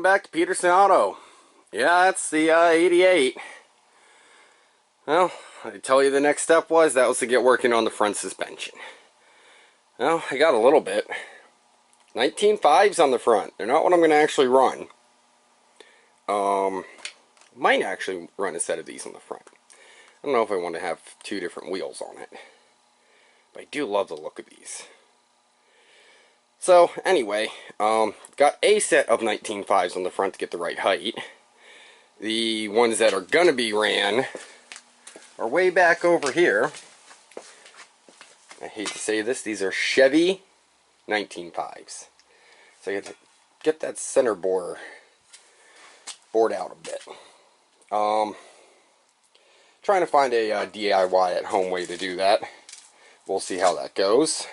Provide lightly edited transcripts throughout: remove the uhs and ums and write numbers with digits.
back to Peterson Auto. Yeah, that's the 88. Well, I tell you the next step was to get working on the front suspension. Well, I got a little bit. 19.5s on the front. They're not what I'm going to actually run. Might actually run a set of these on the front. I don't know if I want to have two different wheels on it. But I do love the look of these. So, anyway, got a set of 19.5s on the front to get the right height. The ones that are going to be ran are way back over here. I hate to say this, these are Chevy 19.5s. So you have to get that center board out a bit. Trying to find a DIY at home way to do that. We'll see how that goes.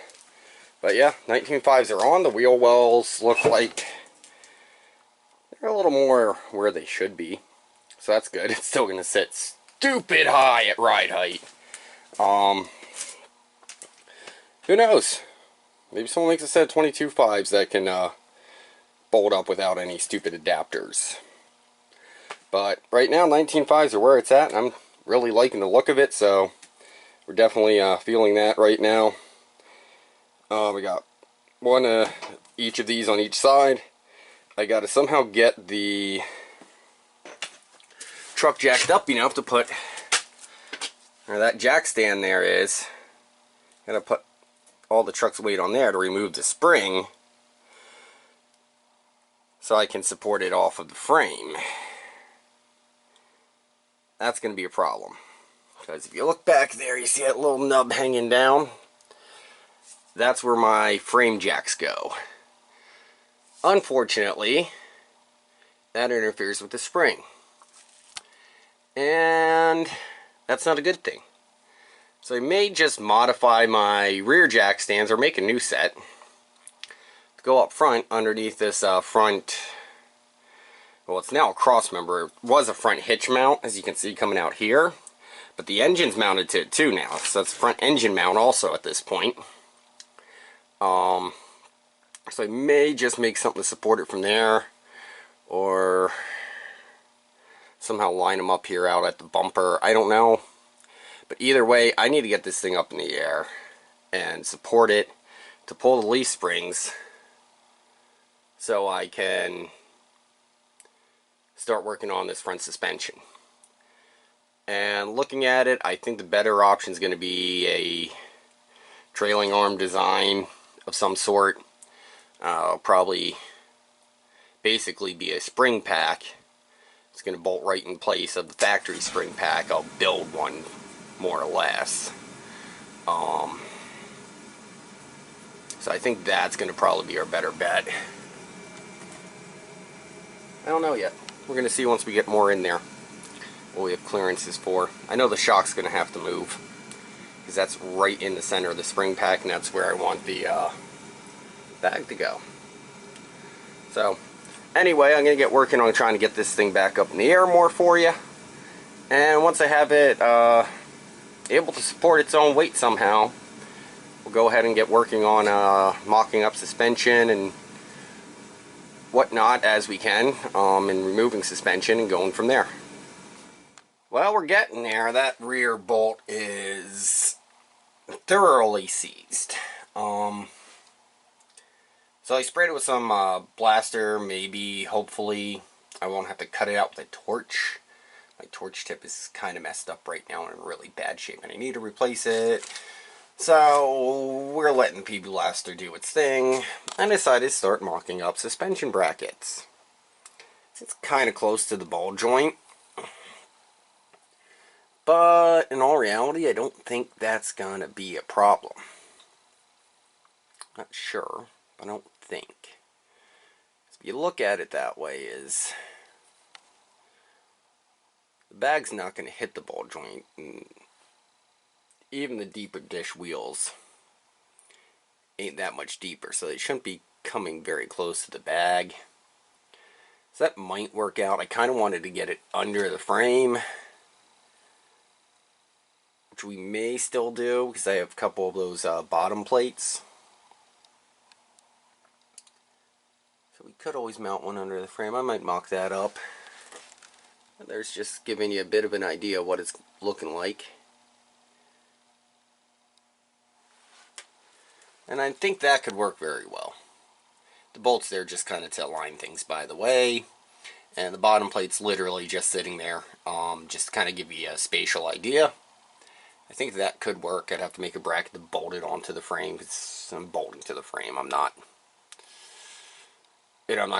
But yeah, 19.5s are on. The wheel wells look like they're a little more where they should be. So that's good. It's still going to sit stupid high at ride height. Who knows? Maybe someone makes a set of 22.5s that can bolt up without any stupid adapters. But right now, 19.5s are where it's at. And I'm really liking the look of it, so we're definitely feeling that right now. We got one each of these on each side. I got to somehow get the truck jacked up enough to put where that jack stand there is. Got to put all the truck's weight on there to remove the spring so I can support it off of the frame. That's going to be a problem. Because if you look back there, you see that little nub hanging down? That's where my frame jacks go. Unfortunately, that interferes with the spring. And that's not a good thing. So I may just modify my rear jack stands or make a new set to go up front underneath this front. Well, it's now a cross member. It was a front hitch mount, as you can see coming out here. But the engine's mounted to it too now. So that's front engine mount also at this point. So I may just make something to support it from there. Or somehow line them up here out at the bumper. I don't know. But either way, I need to get this thing up in the air and support it to pull the leaf springs so I can start working on this front suspension. And looking at it, I think the better option is going to be a trailing arm design of some sort. Probably basically be a spring pack. It's going to bolt right in place of the factory spring pack. I'll build one more or less. So I think that's going to probably be our better bet. I don't know yet. We're going to see once we get more in there what we have clearances for. I know the shock's going to have to move because that's right in the center of the spring pack, and that's where I want the bag to go. So anyway, I'm going to get working on trying to get this thing back up in the air more for you. And once I have it able to support its own weight somehow, we'll go ahead and get working on mocking up suspension and whatnot as we can, and removing suspension and going from there. Well, we're getting there. That rear bolt is thoroughly seized. So I sprayed it with some blaster. Maybe, hopefully, I won't have to cut it out with a torch. My torch tip is kind of messed up right now and in really bad shape, and I need to replace it. So we're letting PB Blaster do its thing, and decided to start mocking up suspension brackets. It's kind of close to the ball joint, but in all reality, I don't think that's gonna be a problem. Not sure, but I don't think. If you look at it that way, is the bag's not going to hit the ball joint, and even the deeper dish wheels ain't that much deeper, so they shouldn't be coming very close to the bag. So that might work out. I kind of wanted to get it under the frame, which we may still do because I have a couple of those bottom plates. So we could always mount one under the frame. I might mock that up. There's just giving you a bit of an idea of what it's looking like. And I think that could work very well. The bolts there just kind of to align things, by the way. And the bottom plate's literally just sitting there, just to kind of give you a spatial idea. I think that could work. I'd have to make a bracket to bolt it onto the frame, because I'm bolting to the frame. I'm not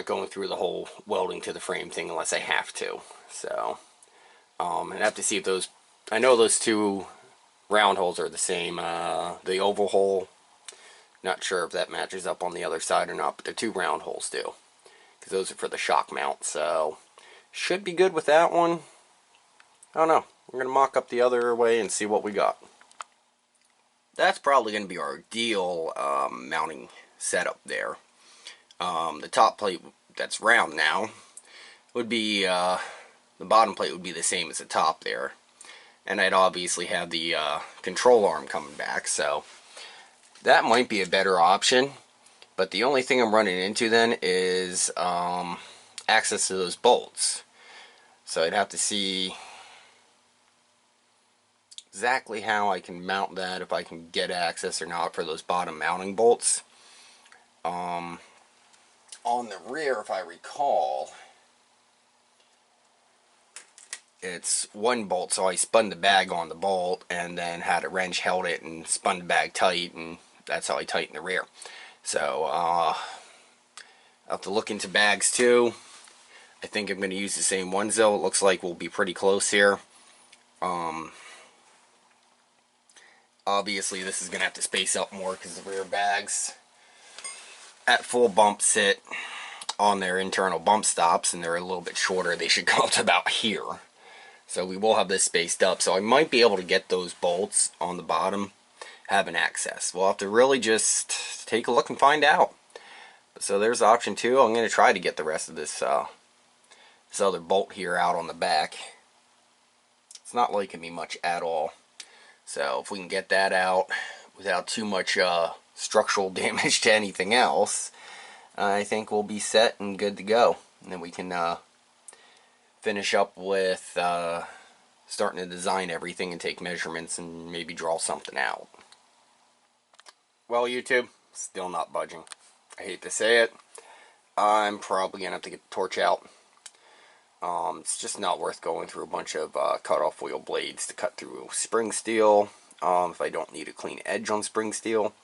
going through the whole welding to the frame thing unless I have to. So, I'd have to see if those, I know those two round holes are the same. The oval hole, not sure if that matches up on the other side or not, but the two round holes do. Because those are for the shock mount, so should be good with that one. I don't know. We're going to mock up the other way and see what we got. That's probably going to be our ideal mounting setup there. The top plate that's round now would be, the bottom plate would be the same as the top there. And I'd obviously have the control arm coming back, so that might be a better option. But the only thing I'm running into then is access to those bolts. So I'd have to see exactly how I can mount that, if I can get access or not for those bottom mounting bolts. On the rear, if I recall, it's one bolt, so I spun the bag on the bolt and then had a wrench, held it, and spun the bag tight, and that's how I tighten the rear. So, I'll have to look into bags too. I think I'm going to use the same ones though. It looks like we'll be pretty close here. Obviously this is going to have to space up more because the rear bags at full bump sit on their internal bump stops, and they're a little bit shorter. They should go up to about here. So we will have this spaced up. So I might be able to get those bolts on the bottom having access. We'll have to really just take a look and find out. So there's option 2. I'm going to try to get the rest of this this other bolt here out on the back. It's not liking me much at all. So if we can get that out without too much structural damage to anything else, I think we'll be set and good to go. And then we can finish up with starting to design everything and take measurements and maybe draw something out. Well, YouTube, still not budging. I hate to say it. I'm probably going to have to get the torch out. It's just not worth going through a bunch of cut-off wheel blades to cut through spring steel if I don't need a clean edge on spring steel.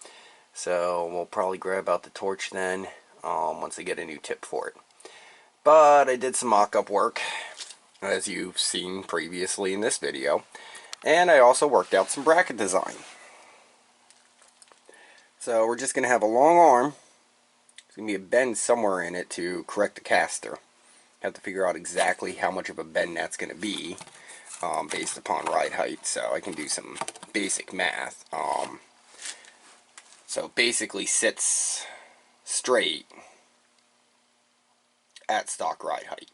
So we'll probably grab out the torch then once I get a new tip for it. But I did some mock-up work, as you've seen previously in this video. And I also worked out some bracket design. So we're just going to have a long arm. There's going to be a bend somewhere in it to correct the caster. Have to figure out exactly how much of a bend that's going to be based upon ride height. So I can do some basic math. So basically sits straight at stock ride height.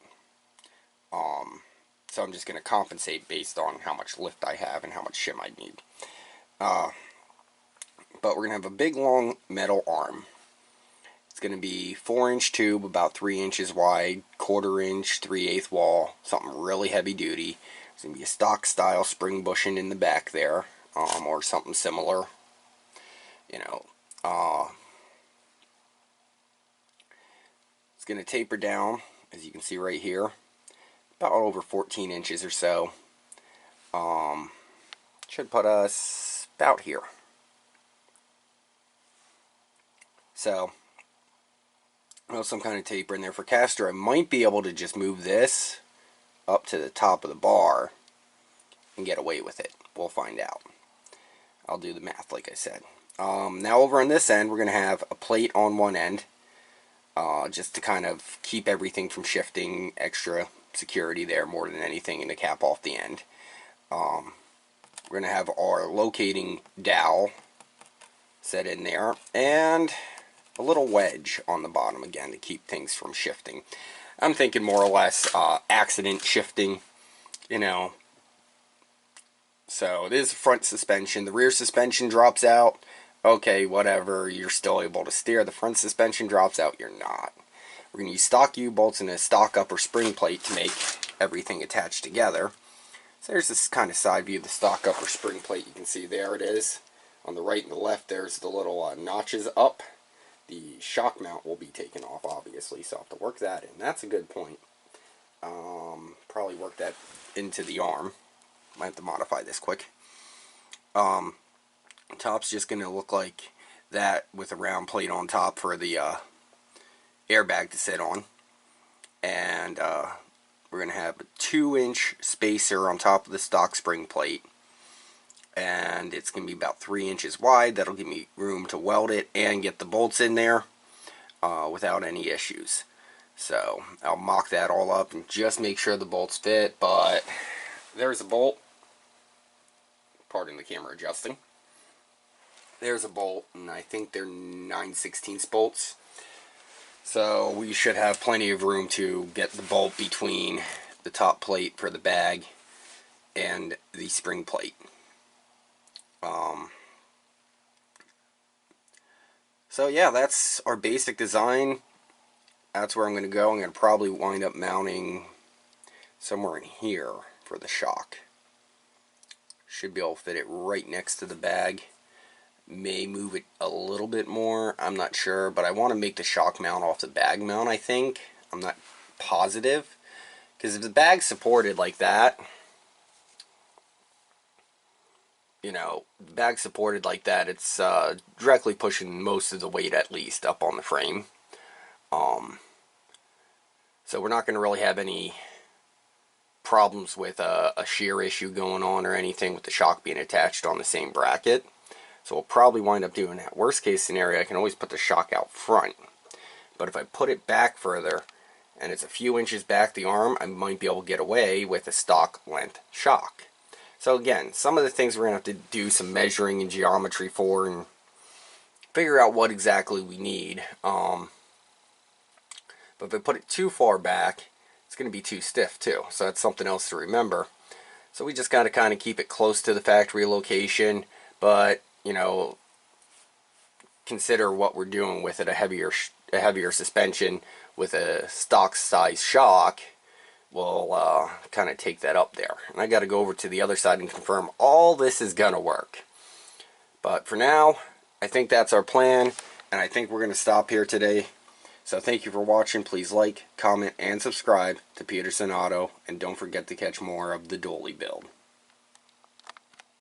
So I'm just going to compensate based on how much lift I have and how much shim I need. But we're going to have a big long metal arm. It's going to be 4-inch tube, about 3 inches wide, 1/4 inch, 3/8 wall, something really heavy duty. There's going to be a stock style spring bushing in the back there, or something similar. You know, it's going to taper down, as you can see right here, about over 14 inches or so. Should put us about here. So, some kind of taper in there for caster. I might be able to just move this up to the top of the bar and get away with it. We'll find out. I'll do the math like I said. Now over on this end, we're going to have a plate on one end, just to kind of keep everything from shifting, extra security there more than anything, and to cap off the end. We're going to have our locating dowel set in there, and a little wedge on the bottom again to keep things from shifting. I'm thinking more or less accident shifting, you know. So it is front suspension. The rear suspension drops out. Okay, whatever. You're still able to steer. The front suspension drops out. You're not. We're going to use stock U-bolts and a stock upper spring plate to make everything attached together. So there's this kind of side view of the stock upper spring plate. You can see there it is. On the right and the left, there's the little notches up. The shock mount will be taken off, obviously, so I'll have to work that in. That's a good point. Probably work that into the arm. Might have to modify this quick. Top's just going to look like that with a round plate on top for the airbag to sit on. And we're going to have a 2-inch spacer on top of the stock spring plate. And it's going to be about 3 inches wide. That'll give me room to weld it and get the bolts in there without any issues. So I'll mock that all up and just make sure the bolts fit. But there's a bolt. Pardon the camera adjusting. There's a bolt, and I think they're 9/16 bolts. So we should have plenty of room to get the bolt between the top plate for the bag and the spring plate. So yeah, that's our basic design. That's where I'm going to go. I'm going to probably wind up mounting somewhere in here for the shock. Should be able to fit it right next to the bag. May move it a little bit more, I'm not sure, but I want to make the shock mount off the bag mount, I think. I'm not positive. Because if the bag's supported like that, you know, the bag's supported like that, it's directly pushing most of the weight at least up on the frame. So we're not going to really have any problems with a shear issue going on or anything with the shock being attached on the same bracket. So we'll probably wind up doing that. Worst case scenario, I can always put the shock out front. But if I put it back further, and it's a few inches back the arm, I might be able to get away with a stock length shock. So again, some of the things we're going to have to do some measuring and geometry for and figure out what exactly we need. But if I put it too far back, it's going to be too stiff too. So that's something else to remember. So we just got to kind of keep it close to the factory location, but you know, consider what we're doing with it. A heavier suspension with a stock size shock will kind of take that up there. And I got to go over to the other side and confirm all this is gonna work. But for now, I think that's our plan, and I think we're going to stop here today. So thank you for watching. Please like, comment, and subscribe to Peterson Auto, and don't forget to catch more of the Dolly build.